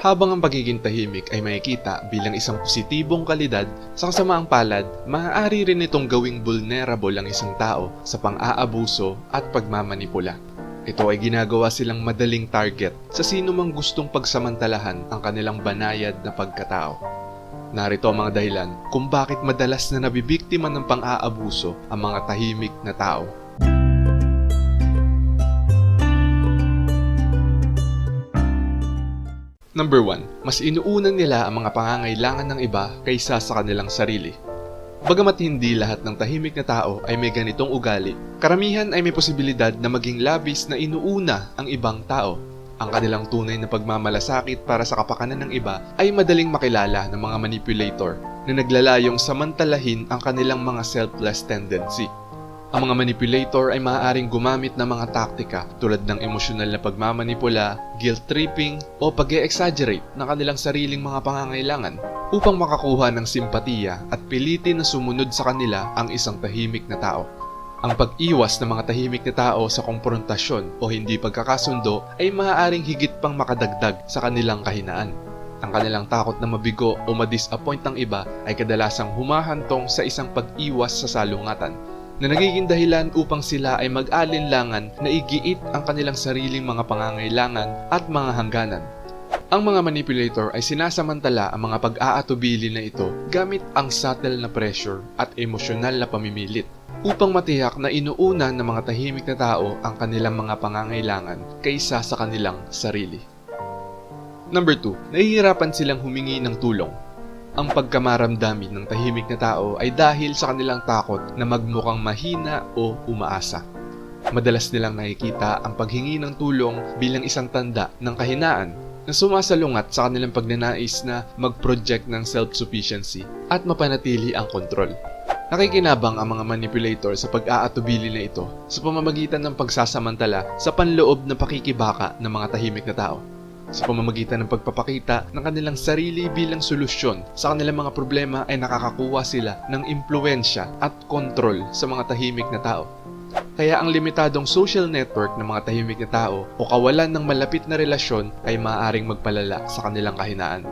Habang ang pagiging tahimik ay makikita bilang isang positibong kalidad, sa kasamaang palad, maaari rin itong gawing vulnerable ang isang tao sa pang-aabuso at pagmamanipula. Ito ay ginagawa silang madaling target sa sino mang gustong pagsamantalahan ang kanilang banayad na pagkatao. Narito ang mga dahilan kung bakit madalas na nabibiktima ng pang-aabuso ang mga tahimik na tao. Number 1. Mas inuunan nila ang mga pangangailangan ng iba kaysa sa kanilang sarili. Bagamat hindi lahat ng tahimik na tao ay may ganitong ugali, karamihan ay may posibilidad na maging labis na inuuna ang ibang tao. Ang kanilang tunay na pagmamalasakit para sa kapakanan ng iba ay madaling makilala ng mga manipulator na naglalayong samantalahin ang kanilang mga selfless tendency. Ang mga manipulator ay maaaring gumamit ng mga taktika tulad ng emosyonal na pagmamanipula, guilt-tripping o pag-e-exaggerate ng kanilang sariling mga pangangailangan upang makakuha ng simpatiya at pilitin na sumunod sa kanila ang isang tahimik na tao. Ang pag-iwas ng mga tahimik na tao sa komprontasyon o hindi pagkakasundo ay maaaring higit pang makadagdag sa kanilang kahinaan. Ang kanilang takot na mabigo o ma-disappoint ng iba ay kadalasang humahantong sa isang pag-iwas sa salungatan na nagiging dahilan upang sila ay mag-alinlangan na igiit ang kanilang sariling mga pangangailangan at mga hangganan. Ang mga manipulator ay sinasamantala ang mga pag-aatubili na ito gamit ang subtle na pressure at emosyonal na pamimilit upang matiyak na inuuna ng mga tahimik na tao ang kanilang mga pangangailangan kaysa sa kanilang sarili. Number 2. Nahihirapan silang humingi ng tulong. Ang pagkamaramdamin ng tahimik na tao ay dahil sa kanilang takot na magmukhang mahina o umaasa. Madalas nilang nakikita ang paghingi ng tulong bilang isang tanda ng kahinaan na sumasalungat sa kanilang pagnanais na mag-project ng self-sufficiency at mapanatili ang kontrol. Nakikinabang ang mga manipulator sa pag-aatubili na ito sa pamamagitan ng pagsasamantala sa panloob ng pakikibaka ng mga tahimik na tao. Sa pamamagitan ng pagpapakita ng kanilang sarili bilang solusyon sa kanilang mga problema ay nakakakuha sila ng impluwensya at kontrol sa mga tahimik na tao. Kaya ang limitadong social network ng mga tahimik na tao o kawalan ng malapit na relasyon ay maaaring magpalala sa kanilang kahinaan.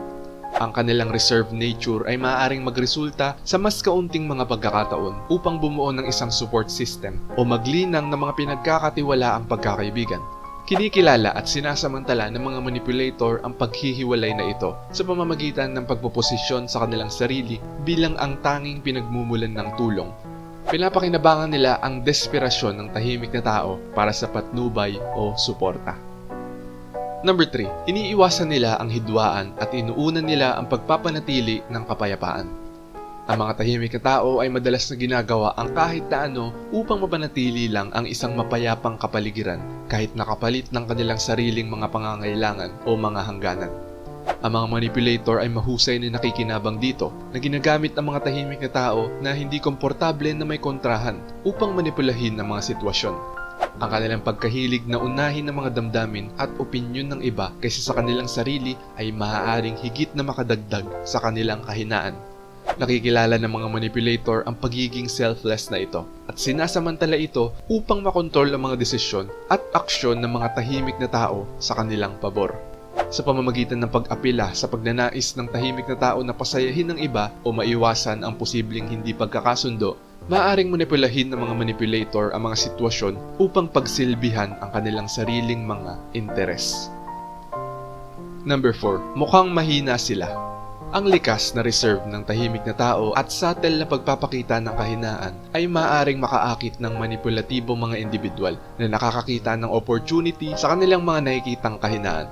Ang kanilang reserved nature ay maaaring magresulta sa mas kaunting mga pagkakataon upang bumuo ng isang support system o maglinang ng mga pinagkakatiwalaang pagkakaibigan. Kinikilala at sinasamantala ng mga manipulator ang paghihiwalay na ito sa pamamagitan ng pagpoposisyon sa kanilang sarili bilang ang tanging pinagmumulan ng tulong. Pinapakinabangan nila ang desperasyon ng tahimik na tao para sa patnubay o suporta. Number 3. Iniiwasan nila ang hidwaan at inuunan nila ang pagpapanatili ng kapayapaan. Ang mga tahimik na tao ay madalas na ginagawa ang kahit na ano upang mapanatili lang ang isang mapayapang kapaligiran kahit nakapalit ng kanilang sariling mga pangangailangan o mga hangganan. Ang mga manipulator ay mahusay na nakikinabang dito na ginagamit ang mga tahimik na tao na hindi komportable na may kontrahan upang manipulahin ang mga sitwasyon. Ang kanilang pagkahilig na unahin ng mga damdamin at opinyon ng iba kaysa sa kanilang sarili ay maaaring higit na makadagdag sa kanilang kahinaan. Nakikilala ng mga manipulator ang pagiging selfless na ito at sinasamantala ito upang makontrol ang mga desisyon at aksyon ng mga tahimik na tao sa kanilang pabor. Sa pamamagitan ng pag-apela sa pagnanais ng tahimik na tao na pasayahin ng iba o maiwasan ang posibleng hindi pagkakasundo, maaaring manipulahin ng mga manipulator ang mga sitwasyon upang pagsilbihan ang kanilang sariling mga interes. Number 4. Mukhang mahina sila. Ang likas na reserve ng tahimik na tao at subtle na pagpapakita ng kahinaan ay maaaring makaakit ng manipulatibong mga individual na nakakakita ng opportunity sa kanilang mga nakikitang kahinaan.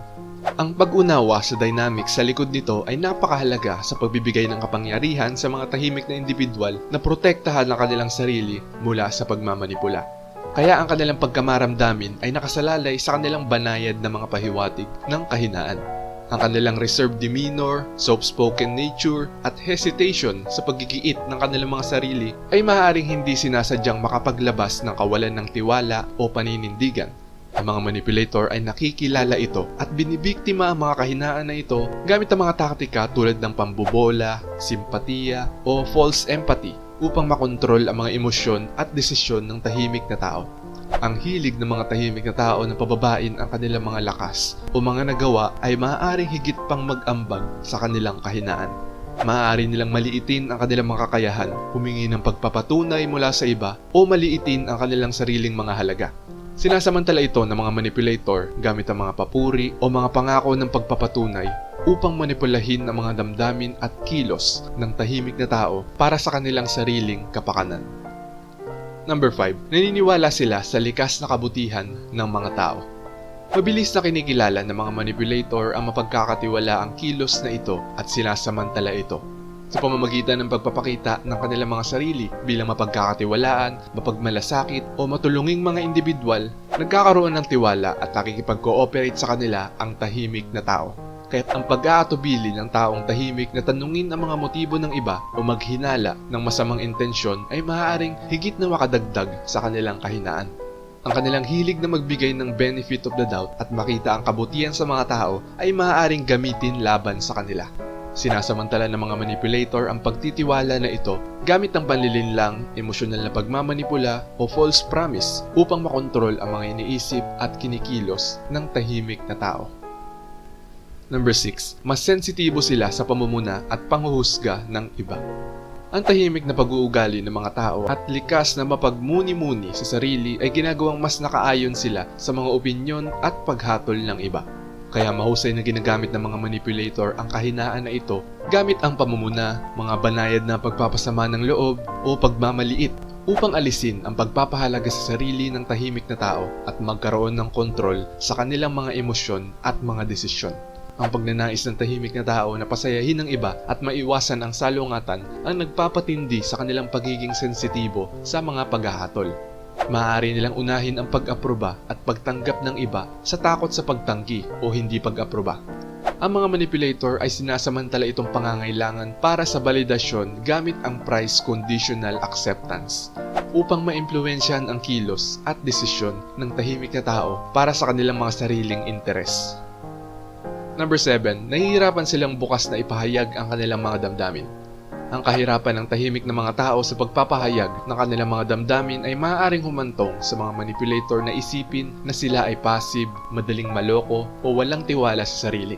Ang pag-unawa sa dynamics sa likod nito ay napakahalaga sa pagbibigay ng kapangyarihan sa mga tahimik na individual na protektahan ang kanilang sarili mula sa pagmamanipula. Kaya ang kanilang pagkamaramdamin ay nakasalalay sa kanilang banayad na mga pahiwatig ng kahinaan. Ang kanilang reserved demeanor, soft-spoken nature, at hesitation sa paggigiit ng kanilang mga sarili ay maaaring hindi sinasadyang makapaglabas ng kawalan ng tiwala o paninindigan. Ang mga manipulator ay nakikilala ito at binibiktima ang mga kahinaan na ito gamit ang mga taktika tulad ng pambobola, simpatiya, o false empathy upang makontrol ang mga emosyon at desisyon ng tahimik na tao. Ang hilig ng mga tahimik na tao na pababain ang kanilang mga lakas o mga nagawa ay maaaring higit pang mag-ambag sa kanilang kahinaan. Maaari nilang maliitin ang kanilang mga kakayahan, humingi ng pagpapatunay mula sa iba o maliitin ang kanilang sariling mga halaga. Sinasamantala ito ng mga manipulator gamit ang mga papuri o mga pangako ng pagpapatunay upang manipulahin ang mga damdamin at kilos ng tahimik na tao para sa kanilang sariling kapakanan. Number 5. Naniniwala sila sa likas na kabutihan ng mga tao. Mabilis na kinikilala ng mga manipulator ang mapagkakatiwalaang kilos na ito at sinasamantala ito sa pamamagitan ng pagpapakita ng kanilang mga sarili bilang mapagkakatiwalaan, mapagmalasakit o matulunging mga individual. Nagkakaroon ng tiwala at nakikipag-cooperate sa kanila ang tahimik na tao. Kaya't ang pag-aatubili ng taong tahimik na tanungin ang mga motibo ng iba o maghinala ng masamang intensyon ay maaaring higit na makadagdag sa kanilang kahinaan. Ang kanilang hilig na magbigay ng benefit of the doubt at makita ang kabutihan sa mga tao ay maaaring gamitin laban sa kanila. Sinasamantala ng mga manipulator ang pagtitiwala na ito gamit ang panlilinlang, emosyonal na pagmamanipula o false promise upang makontrol ang mga iniisip at kinikilos ng tahimik na tao. Number 6. Mas sensitibo sila sa pamumuna at panghuhusga ng iba. Ang tahimik na pag-uugali ng mga tao at likas na mapagmuni-muni sa sarili ay ginagawang mas nakaayon sila sa mga opinyon at paghatol ng iba. Kaya mahusay na ginagamit ng mga manipulator ang kahinaan na ito gamit ang pamumuna, mga banayad na pagpapasama ng loob o pagmamaliit upang alisin ang pagpapahalaga sa sarili ng tahimik na tao at magkaroon ng kontrol sa kanilang mga emosyon at mga desisyon. Ang pagnanais ng tahimik na tao na pasayahin ng iba at maiwasan ang salungatan ang nagpapatindi sa kanilang pagiging sensitibo sa mga paghahatol. Maaari nilang unahin ang pag-aproba at pagtanggap ng iba sa takot sa pagtanggi o hindi pag-aproba. Ang mga manipulator ay sinasamantala itong pangangailangan para sa validasyon gamit ang price conditional acceptance upang maimpluwensyahan ang kilos at desisyon ng tahimik na tao para sa kanilang mga sariling interes. Number 7. Nahihirapan silang bukas na ipahayag ang kanilang mga damdamin. Ang kahirapan ng tahimik na mga tao sa pagpapahayag ng kanilang mga damdamin ay maaaring humantong sa mga manipulator na isipin na sila ay passive, madaling maloko o walang tiwala sa sarili.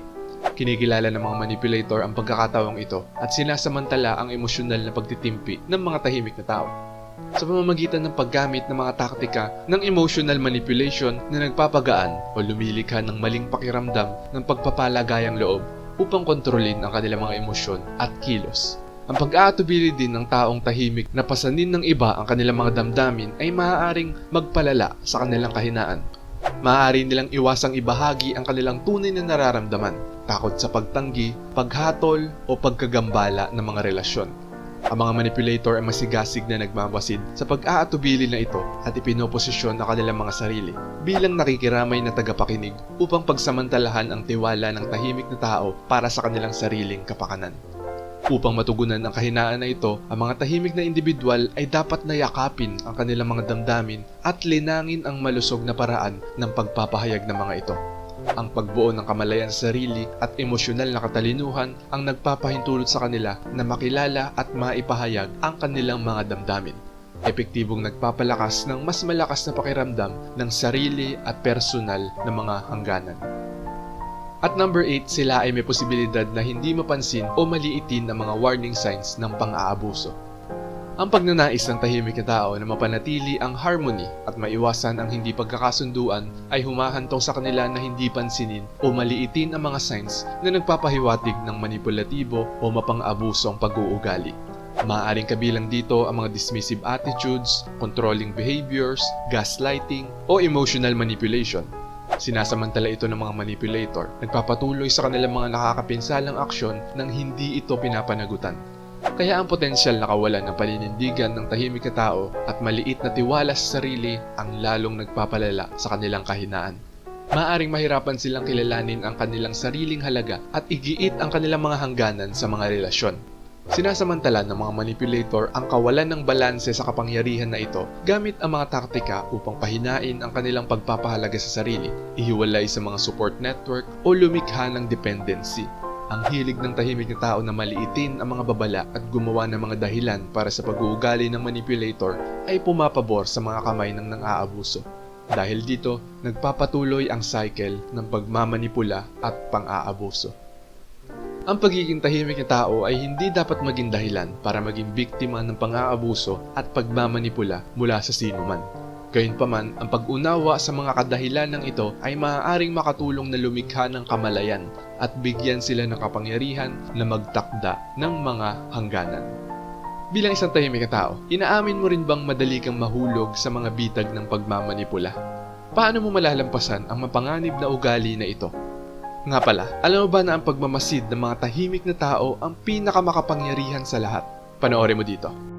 Kinikilala ng mga manipulator ang pagkakataong ito at sinasamantala ang emosyonal na pagtitimpi ng mga tahimik na tao sa pamamagitan ng paggamit ng mga taktika ng emotional manipulation na nagpapagaan o lumilikha ng maling pakiramdam ng pagpapalagayang loob upang kontrolin ang kanilang mga emosyon at kilos. Ang pag-aatubili din ng taong tahimik na pasanin ng iba ang kanilang mga damdamin ay maaaring magpalala sa kanilang kahinaan. Maaari nilang iwasang ibahagi ang kanilang tunay na nararamdaman, takot sa pagtanggi, paghatol o pagkagambala ng mga relasyon. Ang mga manipulator ay masigasig na nagmamasid sa pag-aatubili na ito at ipinoposisyon ang kanilang mga sarili bilang nakikiramay na tagapakinig upang pagsamantalahan ang tiwala ng tahimik na tao para sa kanilang sariling kapakanan. Upang matugunan ang kahinaan na ito, ang mga tahimik na individual ay dapat na yakapin ang kanilang mga damdamin at linangin ang malusog na paraan ng pagpapahayag ng mga ito. Ang pagbuo ng kamalayan sa sarili at emosyonal na katalinuhan ang nagpapahintulot sa kanila na makilala at maipahayag ang kanilang mga damdamin. Epektibong nagpapalakas ng mas malakas na pakiramdam ng sarili at personal na mga hangganan. At number 8, sila ay may posibilidad na hindi mapansin o maliitin ang mga warning signs ng pang-aabuso. Ang pagnanais ng tahimik na tao na mapanatili ang harmony at maiwasan ang hindi pagkakasunduan ay humahantong sa kanila na hindi pansinin o maliitin ang mga signs na nagpapahiwatig ng manipulatibo o mapang-abusong pag-uugali. Maaaring kabilang dito ang mga dismissive attitudes, controlling behaviors, gaslighting o emotional manipulation. Sinasamantala ito ng mga manipulator, nagpapatuloy sa kanilang mga nakakapinsalang aksyon nang hindi ito pinapanagutan. Kaya ang potensyal na kawalan ng paninindigan ng tahimik na tao at maliit na tiwala sa sarili ang lalong nagpapalala sa kanilang kahinaan. Maaaring mahirapan silang kilalanin ang kanilang sariling halaga at igiit ang kanilang mga hangganan sa mga relasyon. Sinasamantala ng mga manipulator ang kawalan ng balanse sa kapangyarihan na ito gamit ang mga taktika upang pahinain ang kanilang pagpapahalaga sa sarili, ihiwalay sa mga support network o lumikha ng dependency. Ang hilig ng tahimik na tao na maliitin ang mga babala at gumawa ng mga dahilan para sa pag-uugali ng manipulator ay pumapabor sa mga kamay ng nang-aabuso. Dahil dito, nagpapatuloy ang cycle ng pagmamanipula at pang-aabuso. Ang pagiging tahimik na tao ay hindi dapat maging dahilan para maging biktima ng pang-aabuso at pagmamanipula mula sa sino man. Gayunpaman, ang pag-unawa sa mga kadahilan ng ito ay maaaring makatulong na lumikha ng kamalayan at bigyan sila ng kapangyarihan na magtakda ng mga hangganan. Bilang isang tahimik na tao, inaamin mo rin bang madali kang mahulog sa mga bitag ng pagmamanipula? Paano mo malalampasan ang mapanganib na ugali na ito? Nga pala, alam mo ba na ang pagmamasid ng mga tahimik na tao ang pinakamakapangyarihan sa lahat? Panoorin mo dito.